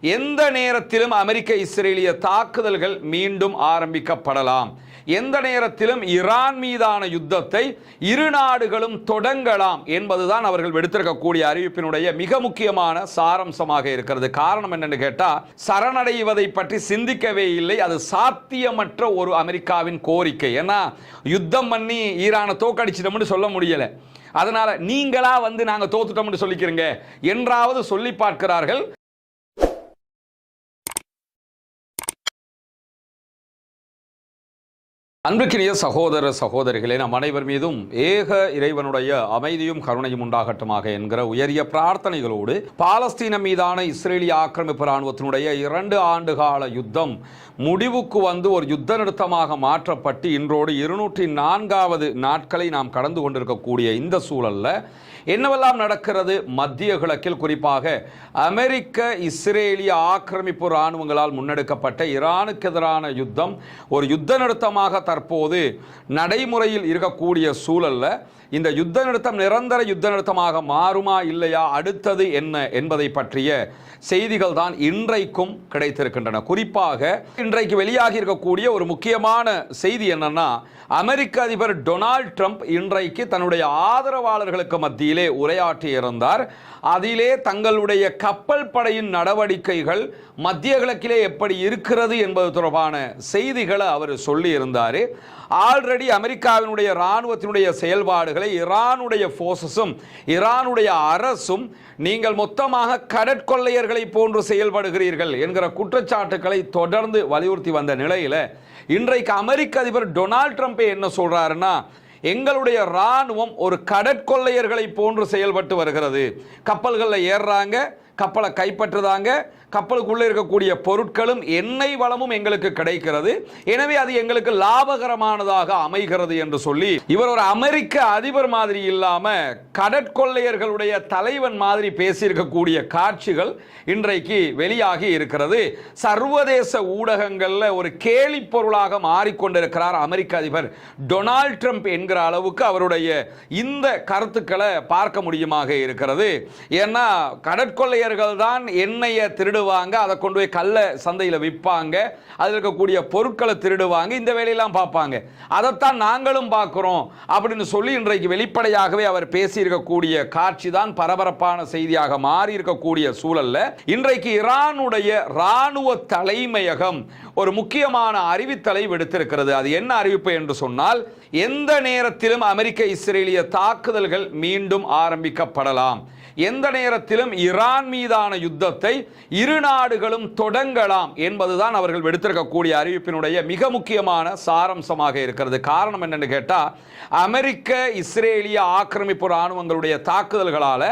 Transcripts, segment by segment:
எந்த நேரத்திலும் அமெரிக்க இஸ்ரேலிய தாக்குதல்கள் மீண்டும் ஆரம்பிக்கப்படலாம், எந்த நேரத்திலும் ஈரான் மீதான யுத்தத்தை இரு நாடுகளும் தொடங்கலாம் என்பதுதான் அவர்கள் விடுத்திருக்கக்கூடிய அறிவிப்பினுடைய மிக முக்கியமான சாராம்சமாக இருக்கிறது. காரணம் என்னன்னு கேட்டா, சரணடைவதை பற்றி சிந்திக்கவே இல்லை. அது சாத்தியமற்ற ஒரு அமெரிக்காவின் கோரிக்கை. ஏன்னா யுத்தம் பண்ணி ஈரானை தோக்கடிச்சிட்டோம்னு சொல்ல முடியல. அதனால நீங்களா வந்து நாங்க தோத்துட்டோம்னு சொல்லிக்கிறீங்க என்றாவது சொல்லி பார்க்கிறார்கள். அன்புக்கினிய சகோதர சகோதரிகளே, நம் அனைவர் மீதும் ஏக இறைவனுடைய அமைதியும் கருணையும் உண்டாகட்டுமாக என்கிற உயரிய பிரார்த்தனைகளோடு, பாலஸ்தீனம் மீதான இஸ்ரேலிய ஆக்கிரமிப்பு இராணுவத்தினுடைய 2 ஆண்டுகால யுத்தம் முடிவுக்கு வந்து ஒரு யுத்த நிறுத்தமாக மாற்றப்பட்டு இன்றோடு 204வது நாட்களை நாம் கடந்து கொண்டிருக்கக்கூடிய இந்த சூழல்ல என்னவெல்லாம் நடக்கிறது? மத்திய கிழக்கில் குறிப்பாக அமெரிக்க இஸ்ரேலிய ஆக்கிரமிப்பு இராணுவங்களால் முன்னெடுக்கப்பட்ட ஈரானுக்கு எதிரான யுத்தம் ஒரு யுத்த நிறுத்தமாக தற்போது நடைமுறையில் இருக்கக்கூடிய சூழல்ல இந்த யுத்த நிறுத்தம் நிரந்தர யுத்த நிறுத்தமாக மாறுமா இல்லையா, அடுத்தது என்ன என்பதை பற்றிய செய்திகள் தான் இன்றைக்கும் கிடைத்திருக்கின்றன. குறிப்பாக இன்றைக்கு வெளியாகி இருக்கக்கூடிய ஒரு முக்கியமான செய்தி என்னன்னா, அமெரிக்க அதிபர் டொனால்ட் ட்ரம்ப் இன்றைக்கு தன்னுடைய ஆதரவாளர்களுக்கு மத்தியிலே உரையாற்றியிருந்தார். அதிலே தங்களுடைய கப்பல் படையின் நடவடிக்கைகள் மத்திய கிழக்கிலே எப்படி இருக்கிறது என்பது தொடர்பான செய்திகளை அவர் சொல்லி இருந்தார். ஆல்ரெடி அமெரிக்காவினுடைய இராணுவத்தினுடைய செயல்பாடுகளை ஈரானுடைய போர்சஸும் ஈரானுடைய அரசும் நீங்கள் மொத்தமாக கடற்கொள்ளையர்களை போன்று செயல்படுகிறீர்கள் என்கிற குற்றச்சாட்டுக்களை தொடர்ந்து வலியுறுத்தி வந்த நிலையில இன்றைக்கு அமெரிக்க அதிபர் டொனால்ட் ட்ரம்ப் என்ன சொல்றாருன்னா, எங்களுடைய இராணுவம் ஒரு கடற்கொள்ளையர்களை போன்று செயல்பட்டு வருகிறது. கப்பல்களில் ஏறுறாங்க, கப்பலை கைப்பற்றுதாங்க, கப்பலுக்குள்ளே இருக்கக்கூடிய பொருட்களும் எண்ணெய் வளமும் எங்களுக்கு கிடைக்கிறது, எனவே அது எங்களுக்கு லாபகரமானதாக அமைகிறது என்று சொல்லி இவர் ஒரு அமெரிக்க அதிபர் மாதிரி இல்லாம கடற்கொள்ளையர்களுடைய தலைவன் மாதிரி பேசியிருக்கக்கூடிய காட்சிகள் இன்றைக்கு வெளியாகி இருக்கிறது. சர்வதேச ஊடகங்கள்ல ஒரு கேலி பொருளாக மாறிக்கொண்டிருக்கிறார் அமெரிக்க அதிபர் டொனால்ட் ட்ரம்ப் என்கிற அளவுக்கு அவருடைய இந்த கருத்துக்களை பார்க்க முடியுமாக இருக்கிறது. ஏன்னா கடற்கொள்ளையர்கள் தான் எண்ணெயை திருடுவாங்க, அதை கொண்டு போய் கள்ள சந்தையில் விற்பாங்க, அதில் இருக்கக்கூடிய பொருட்களை திருடுவாங்க, இந்த வேலையெல்லாம் பார்ப்பாங்க, அதைத்தான் நாங்களும் பார்க்கிறோம் அப்படின்னு சொல்லி இன்றைக்கு வெளிப்படையாகவே அவர் பேசியிருக்கக்கூடிய காட்சி தான் பரபரப்பான செய்தியாக மாறி இருக்கக்கூடிய சூழல்ல இன்றைக்கு ஈரானுடைய இராணுவ தலைமையகம் ஒரு முக்கியமான அறிவித்தலை விடுத்திருக்கிறது. அது என்ன அறிவிப்பு என்று சொன்னால், எந்த நேரத்திலும் அமெரிக்க இஸ்ரேலிய தாக்குதல்கள் மீண்டும் ஆரம்பிக்கப்படலாம், எந்த நேரத்திலும் ஈரான் மீதான யுத்தத்தை இரு நாடுகளும் தொடங்கலாம் என்பதுதான் அவர்கள் விடுத்திருக்கக்கூடிய அறிவிப்பினுடைய மிக முக்கியமான சாராம்சமாக இருக்கிறது. காரணம் என்னன்னு கேட்டா, அமெரிக்க இஸ்ரேலிய ஆக்கிரமிப்பு இராணுவங்களுடைய தாக்குதல்களால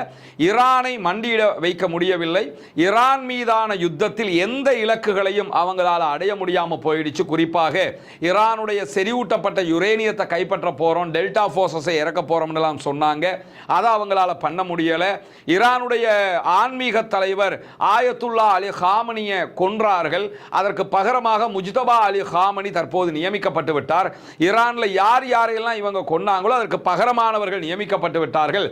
ஈரானை மண்டியிட வைக்க முடியவில்லை. ஈரான் மீதான யுத்தத்தில் எந்த இலக்குகளையும் அவங்களால அடைய முடியாம போயிடுச்சு. குறிப்பாக ஈரானுடைய செறிவூட்டப்பட்ட யுரேனியத்தை கைப்பற்ற போறோம், டெல்டா போர்சஸை இறக்க போறோம்னு எல்லாம் சொன்னாங்க, அதை அவங்களால பண்ண முடியல. ஈரானுடைய ஆன்மீக தலைவர் ஆயத்துல்லா அலி காமனியை கொன்றார்கள். அதற்கு பகரமாக முஜ்தபா அலி காமனி தற்போது நியமிக்கப்பட்டு விட்டார். ஈரானில் யார் யாரையெல்லாம் இவங்க கொன்னாங்களோ அதற்கு பகரமானவர்கள் நியமிக்கப்பட்டு விட்டார்கள்.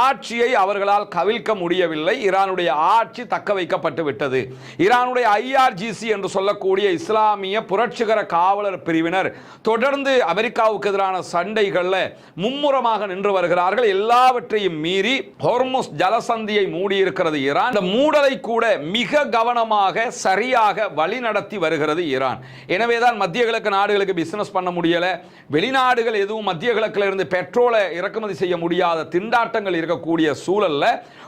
ஆட்சியை அவர்களால் கவிழ்க்க முடியவில்லை. ஈரானுடைய ஆட்சி தக்க வைக்கப்பட்டு விட்டது. ஈரானுடைய IRGC என்று சொல்லக்கூடிய இஸ்லாமிய புரட்சிகர காவலர் பிரிவினர் தொடர்ந்து அமெரிக்காவுக்கு எதிரான சண்டைகளில் மும்முரமாக நின்று வருகிறார்கள். எல்லாவற்றையும் மீறி ஹோர்முஸ் ஜலசந்தியை மூடி இருக்கிறது ஈரான். இந்த மூடலை கூட மிக கவனமாக சரியாக வழி நடத்தி வருகிறது ஈரான். எனவேதான் மத்திய கிழக்கு நாடுகளுக்கு பிசினஸ் பண்ண முடியல, வெளிநாடுகள் எதுவும் மத்திய கிழக்கில் இருந்து பெட்ரோலை இறக்குமதி செய்ய முடியாத திண்டாட்டங்கள் இருக்கக்கூடிய சூழல்ல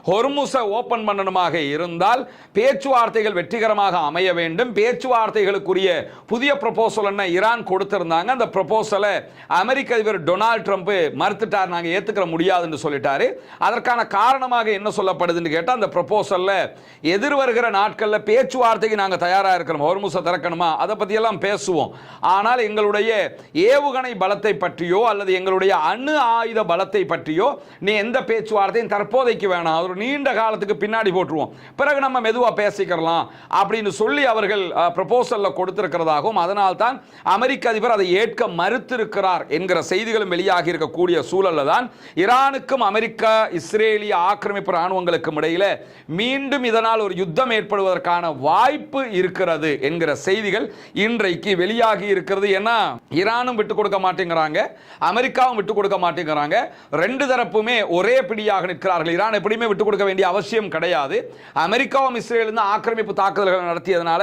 ஹொர்முஸை ஓபன் பண்ணணுமாக இருந்தால் பேச்சுவார்த்தைகள் வெற்றிகரமாக அமைய வேண்டும். பேச்சுவார்த்தைகளுக்குரிய புதிய ப்ரொபோசல் என்ன ஈரான் கொடுத்திருந்தாங்க, அந்த ப்ரொபோசலை அமெரிக்க அதிபர் டொனால்ட் ட்ரம்ப் மறுத்துட்டார், நாங்கள் ஏற்றுக்கிற முடியாதுன்னு சொல்லிட்டாரு. அதற்கான காரணமாக என்ன சொல்லப்படுதுன்னு கேட்டால், அந்த ப்ரொபோசல்ல எதிர் வருகிற நாட்களில் பேச்சுவார்த்தைக்கு நாங்கள் தயாராக இருக்கிறோம், ஹொர்முஸை திறக்கணுமா அதை பற்றியெல்லாம் பேசுவோம், ஆனால் எங்களுடைய ஏவுகணை பலத்தை பற்றியோ அல்லது எங்களுடைய அணு ஆயுத பலத்தை பற்றியோ நீ எந்த பேச்சுவார்த்தையும் தற்போதைக்கு வேணாம், ஒரு நீண்ட காலத்துக்கு பின்னாடி போட்டுருவோம், பிறகு நம்ம மெதுவாக பேசிக்கலாம் அப்படின்னு சொல்லி அவர்கள் ப்ரொபோசல்ல கொடுத்திருக்கிறதாகவும், அதனால் தான் அமெரிக்க அதிபர் அதை ஏற்க மறுத்திருக்கிறார் என்கிற செய்திகளும் வெளியாகி இருக்கக்கூடிய சூழல்ல தான் ஈரானுக்கும் அமெரிக்கா இஸ்ரேலிய ஆக்கிரமிப்பு ஆக்கிரமிப்பு இராணுவங்களுக்கும் இடையில மீண்டும் இதனால் ஒரு யுத்தம் ஏற்படுவதற்கான வாய்ப்பு இருக்கிறது என்கிற செய்திகள் இன்றைக்கு வெளியாகி இருக்கிறது. ஏன்னா ஈரானும் விட்டுக் கொடுக்க மாட்டேங்கிறாங்க, அமெரிக்காவும் விட்டுக் கொடுக்க மாட்டேங்கிறாங்க. ரெண்டு தரப்புமே ஒரே பிடியாக நிற்கிறார்கள். ஈரான் எப்படியுமே விட்டுக் கொடுக்க வேண்டிய அவசியம் கிடையாது. அமெரிக்காவும் இஸ்ரேலும் ஆக்கிரமிப்பு தாக்குதல்கள் நடத்தியதனால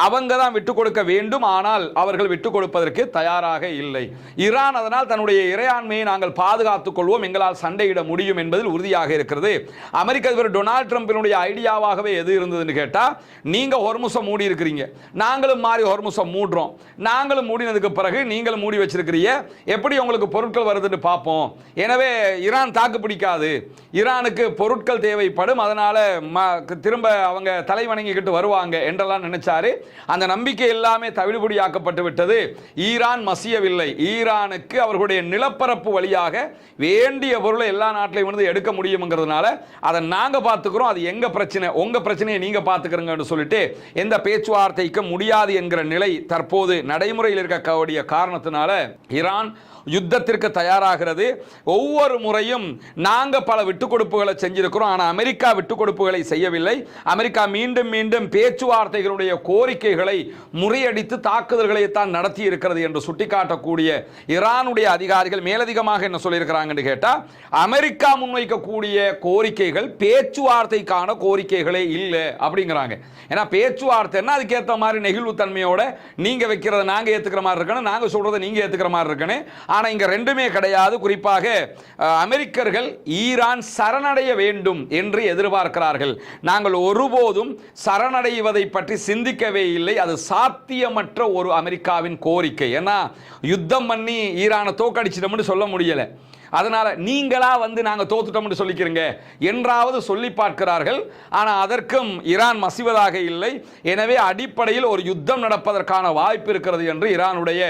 அவங்க தான் விட்டுக் கொடுக்க வேண்டும். ஆனால் அவர்கள் விட்டுக் கொடுப்பதற்கு தயாராக இல்லை. ஈரான் அதனால் தன்னுடைய இறையாண்மையை நாங்கள் பாதுகாத்துக் கொள்வோம், எங்களால் சண்டையிட முடியும் என்பதில் உறுதியாக இருக்கிறது. அமெரிக்க அதிபர் டொனால்ட் ட்ரம்பினுடைய ஐடியாவாகவே எது இருந்ததுன்னு கேட்டா, நீங்க ஹொர்முஸை மூடி இருக்கிறீங்க, நாங்களும் மாறி ஹொர்முஸை மூடுறோம், நாங்களும் மூடினதுக்கு பிறகு நீங்களும் மூடி வச்சிருக்கிறீங்க, எப்படி உங்களுக்கு பொருட்கள் வருதுன்னு பார்ப்போம். எனவே ஈரான் தாக்கு பிடிக்காது, ஈரானுக்கு பொருட்கள் தேவைப்படும், அதனால திரும்ப அவங்க தலை வணங்கிக்கிட்டு வருவாங்க என்றெல்லாம் நினைச்சாரு. அந்த நம்பிக்கை எல்லாமே தவிடுபடியாக்கப்பட்டு விட்டது. ஈரான் மசியவில்லை. ஈரானுக்கு அவர்களுடைய நிலப்பரப்பு வழியாக வேண்டிய பொருளை எல்லா நாட்டிலையும் வந்து எடுக்க முடியும்ங்கிறதுனால அதை நாங்க பார்த்துக்கிறோம், அது எங்க பிரச்சனை, உங்க பிரச்சனையை நீங்க பார்த்துக்கிறீங்கன்னு சொல்லிட்டு எந்த பேச்சுவார்த்தைக்கு முடியாது என்கிற நிலை தற்போது நடைமுறையில் இருக்கக்கூடிய காரணத்தினால ஈரான் யுத்தத்திற்கு தயாராகிறது. ஒவ்வொரு முறையும் நாங்க பல விட்டுக் கொடுப்புகளை செஞ்சிருக்கிறோம், ஆனால் அமெரிக்கா விட்டுக் கொடுப்புகளை செய்யவில்லை. அமெரிக்கா மீண்டும் மீண்டும் பேச்சுவார்த்தைகளுடைய கோரிக்கைகளை முறியடித்து தாக்குதல்களை தான் நடத்தி இருக்கிறது என்று சுட்டிக்காட்டக்கூடிய ஈரானுடைய அதிகாரிகள் மேலதிகமாக என்ன சொல்லியிருக்கிறாங்கன்னு கேட்டா, அமெரிக்கா முன்வைக்கக்கூடிய கோரிக்கைகள் பேச்சுவார்த்தைக்கான கோரிக்கைகளே இல்லை அப்படிங்கிறாங்க. ஏன்னா பேச்சுவார்த்தைன்னா அதுக்கேற்ற மாதிரி நெகிழ்வுத்தன்மையோட நீங்க வைக்கிறத நாங்க ஏத்துக்கிற மாதிரி இருக்கணும், நாங்க சொல்றதை நீங்க ஏத்துக்கிற மாதிரி இருக்கணும். ஆனா இங்க ரெண்டுமே கிடையாது. குறிப்பாக அமெரிக்கர்கள் ஈரான் சரணடைய வேண்டும் என்று எதிர்பார்க்கிறார்கள். நாங்கள் ஒருபோதும் சரணடைவதை பற்றி சிந்திக்கவே இல்லை. அது சாத்தியமற்ற ஒரு அமெரிக்காவின் கோரிக்கை. ஏன்னா யுத்தம் பண்ணி ஈரானை தோக்கடிச்சிட்டோம்னு சொல்ல முடியல. அதனால நீங்களா வந்து நாங்க தோத்துட்டோம்னு சொல்லிக்கிறீங்க என்றாவது சொல்லி பார்க்கிறார்கள். ஆனால் அதற்கும் ஈரான் மசிவதாக இல்லை. எனவே அடிப்படையில் ஒரு யுத்தம் நடப்பதற்கான வாய்ப்பு இருக்கிறது என்று ஈரானுடைய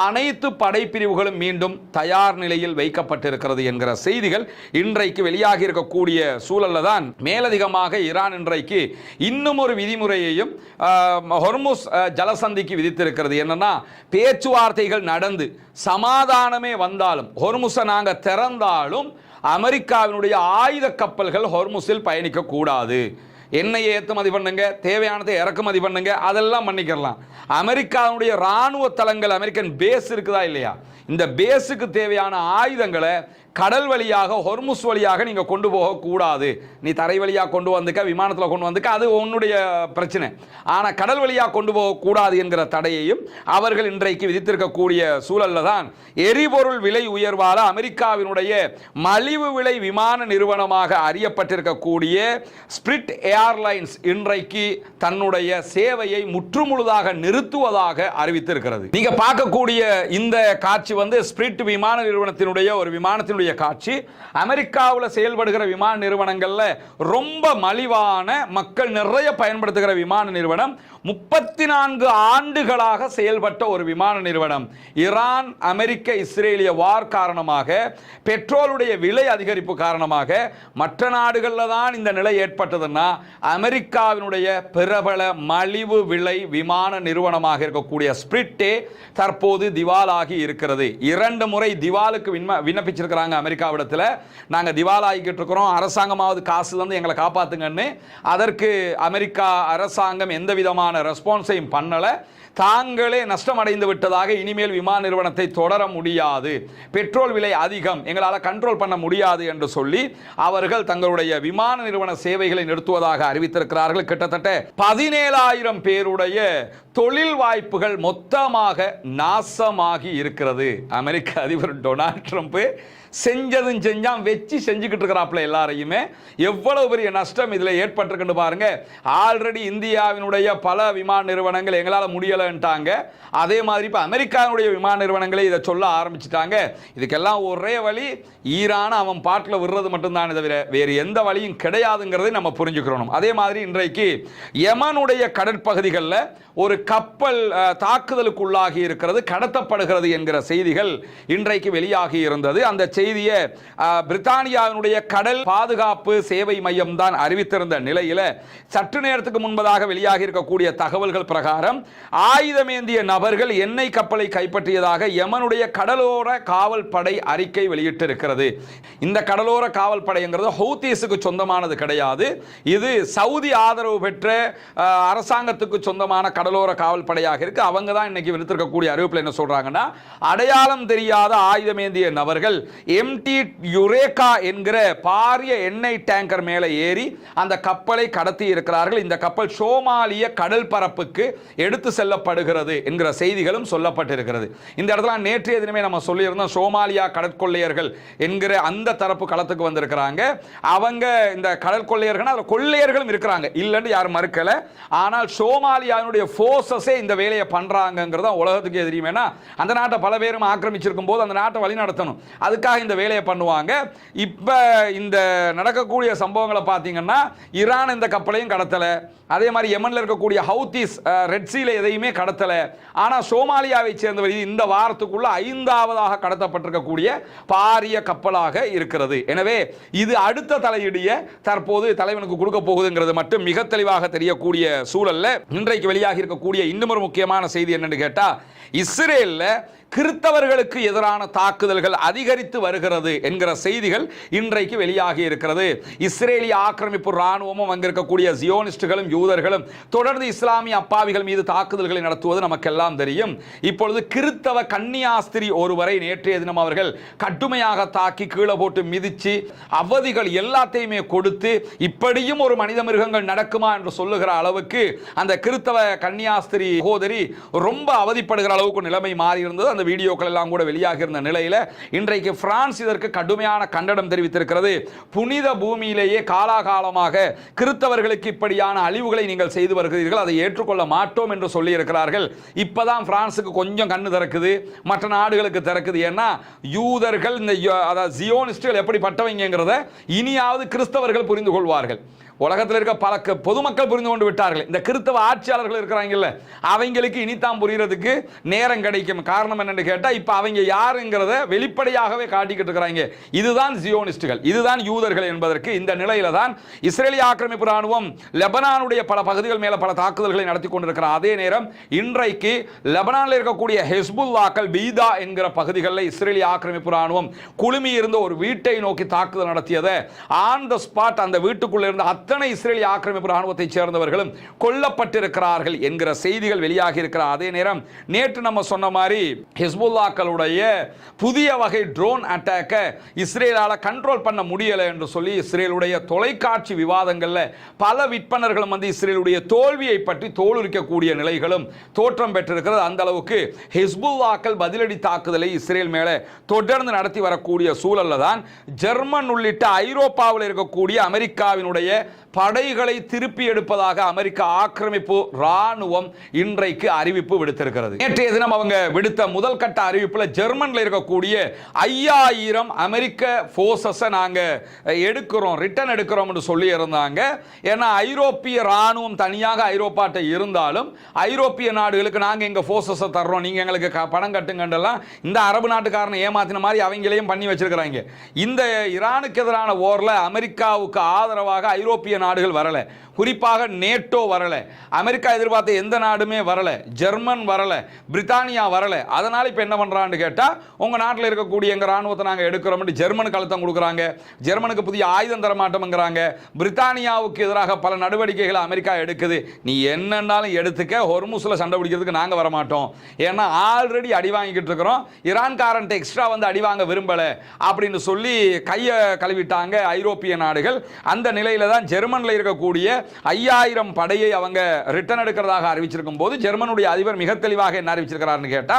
அனைத்து படைப்பிரிவுகளும் மீண்டும் தயார் நிலையில் வைக்கப்பட்டிருக்கிறது என்கிற செய்திகள் இன்றைக்கு வெளியாகி இருக்கக்கூடிய சூழல்ல தான் மேலதிகமாக ஈரான் இன்றைக்கு இன்னும் ஒரு விதிமுறையையும் ஹொர்முஸ் ஜலசந்திக்கு விதித்திருக்கிறது. என்னன்னா, பேச்சுவார்த்தைகள் நடந்து சமாதானமே வந்தாலும் ஹொர்முஸை நாங்க திறந்தாலும் அமெரிக்காவினுடைய ஆயுத கப்பல்கள் ஹொர்முஸில் பயணிக்க கூடாது. எண்ணெயை ஏற்றுமதி பண்ணுங்க, தேவையானதை இறக்குமதி பண்ணுங்க, அதெல்லாம் பண்ணிக்கலாம். அமெரிக்காவுடைய ராணுவ தளங்கள், அமெரிக்கன் பேஸ் இருக்குதா இல்லையா, இந்த பேஸுக்கு தேவையான ஆயுதங்களை கடல் வழியாக ஹொர்முஸ் வழியாக நீங்க கொண்டு போக கூடாது. நீ தரை வழியாக கொண்டு வந்துக்க, விமானத்தில் கொண்டு வந்துக்க, அது உன்னுடைய பிரச்சனை. ஆனால் கடல் வழியாக கொண்டு போக கூடாது என்கிற தடையையும் அவர்கள் இன்றைக்கு விதித்திருக்கக்கூடிய சூழல்ல தான் எரிபொருள் விலை உயர்வால அமெரிக்காவினுடைய மலிவு விலை விமான நிறுவனமாக அறியப்பட்டிருக்கக்கூடிய ஸ்பிரிட் ஏர்லைன்ஸ் இன்றைக்கு தன்னுடைய சேவையை முற்றுமுழுதாக நிறுத்துவதாக அறிவித்திருக்கிறது. நீங்க பார்க்கக்கூடிய இந்த காட்சி வந்து ஸ்பிரிட் விமான நிறுவனத்தினுடைய ஒரு விமானத்தினுடைய காட்சி. அமெரிக்காவில் செயல்படுகிற விமான நிறுவனங்கள்ல ரொம்ப மலிவான, மக்கள் நிறைய பயன்படுத்துகிற விமான நிறுவனம், 34 ஆண்டுகளாக செயல்பட்ட ஒரு விமான நிறுவனம். ஈரான் அமெரிக்க இஸ்ரேலிய வார் காரணமாக, பெட்ரோலுடைய விலை அதிகரிப்பு காரணமாக மற்ற நாடுகளில் தான் இந்த நிலை ஏற்பட்டதுன்னா, அமெரிக்காவினுடைய பிரபல மலிவு விலை விமான நிறுவனமாக இருக்கக்கூடிய ஸ்பிரிட்டே தற்போது திவாலாகி இருக்கிறது. 2 முறை திவாலுக்கு விண்ணப்பிச்சிருக்கிறாங்க அமெரிக்காவிடத்தில். நாங்கள் திவாலாகிக்கிட்டு இருக்கிறோம், அரசாங்கமாவது காசு வந்து எங்களை காப்பாத்துங்கன்னு. அதற்கு அமெரிக்கா அரசாங்கம் எந்த விதமான ரெஸ்பான்ஸையும் பண்ணல. தாங்களே நஷ்டம் அடைந்து விட்டதாக, இனிமேல் விமான நிறுவனத்தை தொடர முடியாது, பெட்ரோல் விலை அதிகம், எங்களால் கண்ட்ரோல் பண்ண முடியாது என்று சொல்லி அவர்கள் தங்களுடைய விமான நிறுவன சேவைகளை நிறுத்துவதாக அறிவித்திருக்கிறார்கள். கிட்டத்தட்ட 17,000 பேருடைய தொழில் வாய்ப்புகள் மொத்தமாக நாசமாகி இருக்கிறது. அமெரிக்க அதிபர் டொனால்ட் ட்ரம்ப் செஞ்சதும் செஞ்சான், வச்சு செஞ்சுக்கிட்டு இருக்கிறாப்புல எல்லாரையுமே. எவ்வளவு பெரிய நஷ்டம் இதில் ஏற்பட்டிருக்குன்னு பாருங்க. ஆல்ரெடி இந்தியாவினுடைய பல விமான நிறுவனங்கள் எங்களால் முடியலைன்ட்டாங்க. அதே மாதிரி இப்போ அமெரிக்காவுடைய விமான நிறுவனங்களே இதை சொல்ல ஆரம்பிச்சிட்டாங்க. இதுக்கெல்லாம் ஒரே வழி, ஈரான் அவன் பாட்டில் விடுறது மட்டும்தானே தவிர வேறு எந்த வழியும் கிடையாதுங்கிறதை நம்ம புரிஞ்சுக்கிறோம். அதே மாதிரி இன்றைக்கு யமனுடைய கடற்பகுதிகளில் ஒரு கப்பல் தாக்குதலுக்குள்ளாகி இருக்கிறது, கடத்தப்படுகிறது என்கிற செய்திகள் இன்றைக்கு வெளியாகி இருந்தது. அந்த செய்தியை பிரித்தானியாவினுடைய கடல் பாதுகாப்பு சேவை மையம் தான் அறிவித்திருந்த நிலையில் சற்று நேரத்துக்கு முன்பதாக வெளியாகி இருக்கக்கூடிய தகவல்கள் பிரகாரம் ஆயுதமேந்திய நபர்கள் எண்ணெய் கப்பலை கைப்பற்றியதாக யமனுடைய கடலோர காவல் படை அறிக்கை வெளியிட்டிருக்கிறது. இந்த கடலோர காவல் படைங்கிறது ஹவுதீஸுக்கு சொந்தமானது கிடையாது. இது சவுதி ஆதரவு பெற்ற அரசாங்கத்துக்கு சொந்தமான கடலோர காவல் படையாக இருக்கு. அவங்க தான் இன்னைக்கு விடுத்திருக்கக்கூடிய அறிவிப்பில் என்ன சொல்றாங்கன்னா, அடையாளம் தெரியாத ஆயுதமேந்திய நபர்கள் எம்டி யுரேகா என்கிற பாரிய எண்ணெய் டேங்கர் மேலே ஏறி அந்த கப்பலை கடத்தி இருக்கிறார்கள். இந்த கப்பல் சோமாலிய கடல் பரப்புக்கு எடுத்து செல்லப்படுகிறது என்கிற செய்திகளும் சொல்லப்பட்டிருக்கிறது. இந்த இடத்துல நேற்றைய தினமே நம்ம சொல்லியிருந்தோம், சோமாலியா கடற்கொள்ளையர்கள் என்கிற அந்த தரப்பு களத்துக்கு வந்திருக்கிறாங்க. அவங்க இந்த கடல் கொள்ளையர்கள் கொள்ளையர்களும் இருக்கிறாங்க, இல்லைன்னு யாரும் மறுக்கல. ஆனால் சோமாலியாவுடைய ஃபோர்ஸஸே இந்த வேலையை பண்றாங்கிறத உலகத்துக்கு தெரியும். ஏன்னா அந்த நாட்டை பல பேரும் ஆக்கிரமிச்சிருக்கும் போது அந்த நாட்டை வழி நடத்தணும், அதுக்காக இந்த வேலையை பண்ணுவாங்க. இப்ப இந்த நடக்கக்கூடிய சம்பவங்களை பார்த்தீங்கன்னா, ஈரான் இந்த கப்பலையும் கடத்தல, அதே மாதிரி யமன்ல இருக்கக்கூடிய ஹவுதீஸ் ரெட் சீல எதையுமே கடத்தல. ஆனா சோமாலியாவை சேர்ந்தவர் இந்த வாரத்துக்குள்ள 5ஆவதாக கடத்தப்பட்டிருக்கக்கூடிய பாரிய கப்பலாக இருக்கிறது. எனவே இது அடுத்த தலையிடிய தற்போது தலைவனுக்கு கொடுக்க போகுதுங்கிறது மட்டும் மிக தெளிவாக தெரியக்கூடிய சூழல்ல இன்றைக்கு வெளியாகி இருக்கக்கூடிய இன்னும் ஒரு முக்கியமான செய்தி என்னன்னு கேட்டா, இஸ்ரேல்ல கிறிஸ்தவர்களுக்கு எதிரான தாக்குதல்கள் அதிகரித்து வருகிறது என்கிற செய்திகள் இன்றைக்கு வெளியாகி இருக்கிறது. இஸ்ரேலிய ஆக்கிரமிப்பு ராணுவமும் அங்கிருக்கக்கூடிய ஜியோனிஸ்டுகளும் யூதர்களும் தொடர்ந்து இஸ்லாமிய அப்பாவிகள் மீது தாக்குதல்களை நடத்துவது நமக்கெல்லாம் தெரியும். இப்பொழுது கிறிஸ்தவ கன்னியாஸ்திரி ஒருவரை நேற்றைய தினம் அவர்கள் கடுமையாக தாக்கி கீழே போட்டு மிதிச்சு அவதிகள் எல்லாத்தையுமே கொடுத்து, இப்படியும் ஒரு மனித மிருகங்கள் நடக்குமா என்று சொல்லுகிற அளவுக்கு அந்த கிறிஸ்தவ கன்னியாஸ்திரி சகோதரி ரொம்ப அவதிப்படுகிற அளவுக்கு நிலைமை மாறி இருந்தது. வீடியோக்கள் எல்லாம் கூட வெளியாக இருந்த நிலையில் இன்றைக்கு பிரான்ஸ் இதற்கு கடுமையான கண்டனம் தெரிவித்திருக்கிறது. புனித பூமியிலேயே காலாகாலமாக கிறிஸ்தவர்களுக்கு இப்படியான அழிவுகளை நீங்கள் செய்து வருகிறீர்கள், அதை ஏற்றுக்கொள்ள மாட்டோம் என்று சொல்லி இருக்கிறார்கள். இப்பதான் பிரான்சுக்கு கொஞ்சம் கண்ணு திறக்குது, மற்ற நாடுகளுக்கு திறக்குது. ஏன்னா யூதர்கள் இந்த ஜியோனிஸ்டுகள் எப்படிப்பட்டவங்கிறத இனியாவது கிறிஸ்தவர்கள் புரிந்து கொள்வார்கள். உலகத்தில் இருக்க பல பொதுமக்கள் புரிந்து கொண்டு விட்டார்கள். இந்த கிறிஸ்தவ ஆட்சியாளர்கள் இருக்கிறாங்கல்ல, அவங்களுக்கு இனித்தான் புரியறதுக்கு நேரம் கிடைக்கும். காரணம் என்னன்னு கேட்டா, இப்ப அவங்க யாருங்கிறத வெளிப்படையாகவே காட்டிக்கிட்டு இருக்கிறாங்க. இதுதான் ஜியோனிஸ்டுகள், இதுதான் யூதர்கள் என்பதற்கு இந்த நிலையில தான் இஸ்ரேலிய ஆக்கிரமிப்பு ராணுவம் லெபனானுடைய பல பகுதிகள் மேல பல தாக்குதல்களை நடத்தி கொண்டிருக்கிற அதே நேரம் இன்றைக்கு லெபனானில் இருக்கக்கூடிய ஹெஸ்புல்லாக்கள் பீதா என்கிற பகுதிகளில் இஸ்ரேலிய ஆக்கிரமிப்பு ராணுவம் குழுமி இருந்த ஒரு வீட்டை நோக்கி தாக்குதல் நடத்தியதை ஆன் த ஸ்பாட் அந்த வீட்டுக்குள்ள இருந்த அத்தனை இஸ்ரேலிய ஆக்கிரமிப்பு ராணுவத்தை சேர்ந்தவர்களும் கொல்லப்பட்டிருக்கிறார்கள் என்கிற செய்திகள் வெளியாகி இருக்கிற அதே நேரம் நேற்று நம்ம சொன்ன மாதிரி ஹிஸ்புல்லாக்களுடைய புதிய வகை ட்ரோன் அட்டாக்கை இஸ்ரேலால கண்ட்ரோல் பண்ண முடியலை என்று சொல்லி இஸ்ரேலுடைய தொலைக்காட்சி விவாதங்கள்ல பல விற்பனர்களும் வந்து இஸ்ரேலுடைய தோல்வியை பற்றி தோலுரிக்கக்கூடிய நிலைகளும் தோற்றம் பெற்றிருக்கிறது. அந்த அளவுக்கு ஹிஸ்புல்லாக்கள் பதிலடி தாக்குதலை இஸ்ரேல் மேல தொடர்ந்து நடத்தி வரக்கூடிய சூழல்ல தான் ஜெர்மன் உள்ளிட்ட ஐரோப்பாவில் இருக்கக்கூடிய அமெரிக்காவினுடைய படைகளை திருப்பி எடுப்பதாக அமெரிக்க ஆக்கிரமிப்பு ராணுவம் இன்றைக்கு அறிவிப்பு விடுத்திருக்கிறது. நேற்றைய தினம் அவங்க விடுத்த முதல் கட்ட அறிவிப்புல ஜெர்மன்ல இருக்கக்கூடிய 5000 அமெரிக்க போர்சஸை நாங்க எடுக்கிறோம், ரிட்டர்ன் எடுக்கிறோம் என்று சொல்லி இருந்தாங்க. ஏன்னா ஐரோப்பிய ராணுவம் தனியாக ஐரோப்பாட்ட இருந்தாலும் ஐரோப்பிய நாடுகளுக்கு நாங்க எங்க போர்சஸை தர்றோம், நீங்க எங்களுக்கு பணம் கட்டுங்கன்றலாம் இந்த அரபு நாட்டுக்காரனை ஏமாத்தின மாதிரி அவங்களையும் பண்ணி வச்சிருக்கிறாங்க. இந்த ஈரானுக்கு எதிரான போர்ல அமெரிக்காவுக்கு ஆதரவாக ஐரோப்பிய நாடுகள் வரல, குறிப்பாக நேட்டோ வரல, அமெரிக்கா எதிர்பார்த்த எந்த நாடுமே வரல, ஜெர்மன் வரல, பிரித்தானியா வரல. அதனால இப்ப என்ன பண்றான்னு கேட்டா, உங்க நாட்டில் இருக்கக்கூடிய எங்க ராணுவத்தை நாங்க எடுக்கிறோம், ஜெர்மனுக்கு அழுத்தம் கொடுக்குறாங்க, ஜெர்மனுக்கு புதிய ஆயுதம் தர மாட்டோம்ங்கிறாங்க. பிரித்தானியாவுக்கு எதிராக பல நடவடிக்கைகளை அமெரிக்கா எடுக்குது. நீ என்னன்னாலும் எடுத்துக்க, ஹொர்முஸ்ல சண்டை பிடிக்கிறதுக்கு நாங்க வர மாட்டோம், ஏன்னா ஆல்ரெடி அடி வாங்கிக்கிட்டு இருக்கிறோம், ஈரான்காரன் எக்ஸ்ட்ரா வந்து அடி வாங்க விரும்பல அப்படின்னு சொல்லி கையை கழுவிட்டாங்க ஐரோப்பிய நாடுகள். அந்த நிலையில தான் ஜெர்மன்ல இருக்கக்கூடிய 5000 படையை அவங்க ரிட்டர்ன் எடுக்கிறதாக அறிவிச்சிருக்கும் போது ஜெர்மனுடைய அதிபர் மிக தெளிவாக என்ன அறிவிச்சிருக்கிறார்னு கேட்டா,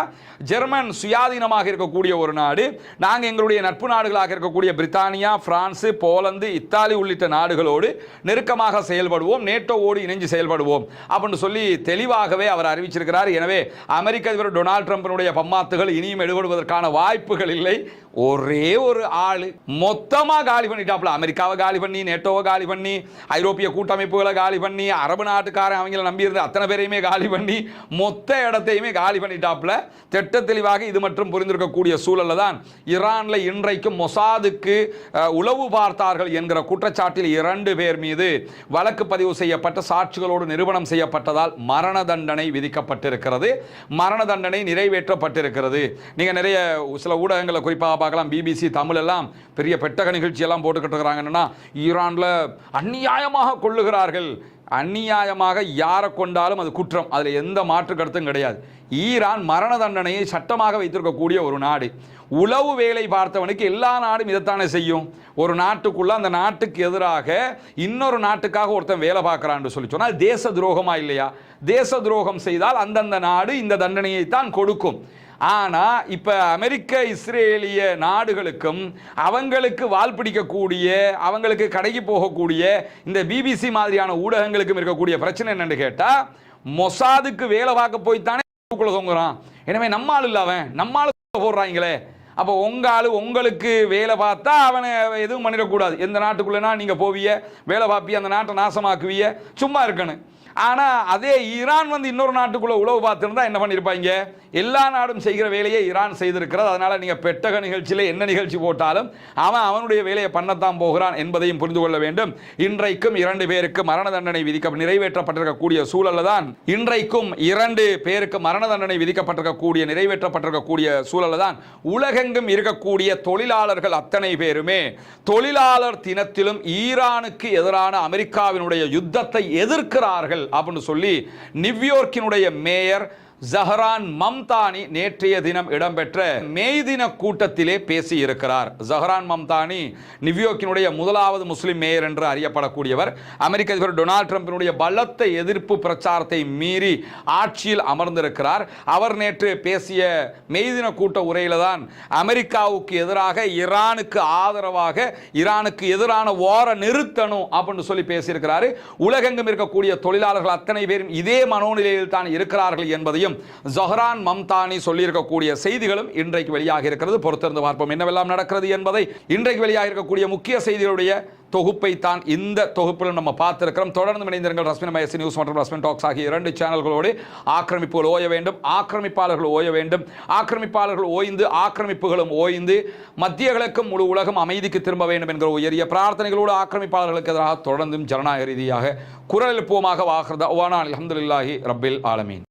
ஜெர்மன் சுயாதீனமாக இருக்கக்கூடிய ஒரு நாடு, நாங்கள் எங்களுடைய நட்பு நாடுகளாக இருக்கக்கூடிய பிரித்தானியா, பிரான்ஸ், போலந்து, இத்தாலி உள்ளிட்ட நாடுகளோடு நெருக்கமாக செயல்படுவோம், நேட்டோவோடு இணைஞ்சு செயல்படுவோம் அப்படின்னு சொல்லி தெளிவாகவே அவர் அறிவிச்சிருக்கிறார். எனவே அமெரிக்க அதிபர் டொனால்ட் ட்ரம்பினுடைய பம்மாத்துகள் இனியும் எடுபடுவதற்கான வாய்ப்புகள் இல்லை. ஒரே ஒரு ஆளு மொத்தமா காலி பண்ணிட்டாப்ல, அமெரிக்காவை காலி பண்ணி, நேட்டோவை காலி பண்ணி, ஐரோப்பிய கூட்டமைப்புகளை காலி பண்ணி, அரபு நாட்டுக்காரன் அவங்கள நம்பியிருந்த அத்தனை பேரையுமே காலி பண்ணி, மொத்த இடத்தையுமே காலி பண்ணிட்டாப்புல. திட்ட தெளிவாக இது மற்றும் புரிந்திருக்கக்கூடிய சூழல்ல தான் ஈரான்ல இன்றைக்கும் மொசாதுக்கு உளவு பார்த்தார்கள் என்கிற குற்றச்சாட்டில் 2 பேர் மீது வழக்கு பதிவு செய்யப்பட்ட சாட்சிகளோடு நிரூபணம் செய்யப்பட்டதால் மரண தண்டனை விதிக்கப்பட்டிருக்கிறது. மரண தண்டனை நிறைவேற்றப்பட்டிருக்கிறது. நீங்க நிறைய சில ஊடகங்களை குறிப்பாக பார்க்கலாம், பிபிசி தமிழ் எல்லாம் பெரிய பெட்டக நிகழ்ச்சி எல்லாம் போட்டுக்கிட்டு இருக்கிறாங்கன்னா, ஈரான்ல அநியாயமாக கொள்ளுகிறார்கள். அநியாயமாக யாரை கொண்டாலும் அது குற்றம், அதில் எந்த மாற்று கருத்தும் கிடையாது. ஈரான் மரண தண்டனையை சட்டமாக வைத்திருக்கக்கூடிய ஒரு நாடு. உளவு வேலை பார்த்தவனுக்கு எல்லா நாடும் இதைத்தானே செய்யும். ஒரு நாட்டுக்குள்ள அந்த நாட்டுக்கு எதிராக இன்னொரு நாட்டுக்காக ஒருத்தன் வேலை பார்க்கிறான்னு சொல்லி சொன்னால் தேச துரோகமா இல்லையா? தேச துரோகம் செய்தால் அந்தந்த நாடு இந்த தண்டனையை தான் கொடுக்கும். ஆனால் இப்போ அமெரிக்க இஸ்ரேலிய நாடுகளுக்கும் அவங்களுக்கு வால் பிடிக்கக்கூடிய, அவங்களுக்கு கடைக்கு போகக்கூடிய இந்த பிபிசி மாதிரியான ஊடகங்களுக்கும் இருக்கக்கூடிய பிரச்சனை என்னன்னு கேட்டால், மொசாதுக்கு வேலை பார்க்க போய்த்தானே தொங்குறான். எனவே நம்மால் இல்லை, அவன் நம்மால் போடுறாங்களே. அப்போ உங்களுக்கு வேலை பார்த்தா அவனை எதுவும் பண்ணிடக்கூடாது. எந்த நாட்டுக்குள்ளனா நீங்கள் போவிய, வேலை பார்ப்பிய, அந்த நாட்டை நாசமாக்குவிய, சும்மா இருக்கணும். ஆனால் அதே ஈரான் வந்து இன்னொரு நாட்டுக்குள்ளே உளவு பார்த்துருந்தா என்ன பண்ணியிருப்பாங்க? எல்லா நாடும் செய்கிற வேலையை ஈரான் செய்திருக்கிறது. அதனால் நீங்கள் பெட்டக நிகழ்ச்சியில் என்ன நிகழ்ச்சி போட்டாலும் அவனுடைய வேலையை பண்ணத்தான் போகிறான் என்பதையும் புரிந்து கொள்ள வேண்டும். இன்றைக்கும் 2 பேருக்கு மரண தண்டனை நிறைவேற்றப்பட்டிருக்கக்கூடிய சூழலில் தான் இன்றைக்கும் 2 பேருக்கு மரண தண்டனை விதிக்கப்பட்டிருக்கக்கூடிய நிறைவேற்றப்பட்டிருக்கக்கூடிய சூழலில் தான் உலகெங்கும் இருக்கக்கூடிய தொழிலாளர்கள் அத்தனை பேருமே தொழிலாளர் தினத்திலும் ஈரானுக்கு எதிரான அமெரிக்காவினுடைய யுத்தத்தை எதிர்க்கிறார்கள் அப்படின்னு சொல்லி நியூயார்க்கினுடைய மேயர் ஜஹரான் மம்தானி நேற்றைய தினம் இடம்பெற்ற மே தின கூட்டத்திலே பேசி இருக்கிறார். ஜஹரான் மம்தானி நியூயார்க்கினுடைய 1வது முஸ்லிம் மேயர் என்று அறியப்படக்கூடியவர். அமெரிக்க அதிபர் டொனால்ட் ட்ரம்பினுடைய பலத்த எதிர்ப்பு பிரச்சாரத்தை மீறி ஆட்சியில் அமர்ந்திருக்கிறார். அவர் நேற்று பேசிய மே தின கூட்ட உரையில தான் அமெரிக்காவுக்கு எதிராக ஈரானுக்கு ஆதரவாக, ஈரானுக்கு எதிரான வார நிறுத்தணும் அப்படின்னு சொல்லி பேசியிருக்கிறார். உலகெங்கும் இருக்கக்கூடிய தொழிலாளர்கள் அத்தனை பேரும் இதே மனோநிலையில் தான் இருக்கிறார்கள் என்பதையும் ஜஹரான் மம்தானி சொல்லியிருக்கக்கூடிய செய்திகளும் இன்றைக்கு வெளியாக இருக்கிறது. பொறுத்திருந்து பார்ப்போம் என்னவெல்லாம் நடக்கிறது என்பதை. இன்றைக்கு வெளியாக இருக்கக்கூடிய முக்கிய செய்திகளுடைய தொகுப்பை தான் இந்த தொகுப்பிலும் நம்ம பார்த்திருக்கிறோம். தொடர்ந்து இணைந்திருங்கள். ரஸ்மின் மையசி நியூஸ் மற்றும் ரஸ்மின் டாக்ஸ் ஆகிய 2 சேனல்களோடு. ஆக்கிரமிப்புகள் ஓய வேண்டும், ஆக்கிரமிப்பாளர்கள் ஓய வேண்டும், ஆக்கிரமிப்பாளர்கள் ஓய்ந்து ஆக்கிரமிப்புகளும் ஓய்ந்து மத்திய கிழக்கும் முழு உலகம் அமைதிக்கு திரும்ப வேண்டும் என்கிற உயரிய பிரார்த்தனைகளோடு ஆக்கிரமிப்பாளர்களுக்கு எதிராக தொடர்ந்தும் ஜனநாயக ரீதியாக குரல் எழுப்புவோமாக. வாஹ்ரதா அல்ஹம்துலில்லாஹி ரப்பில் ஆலமீன்.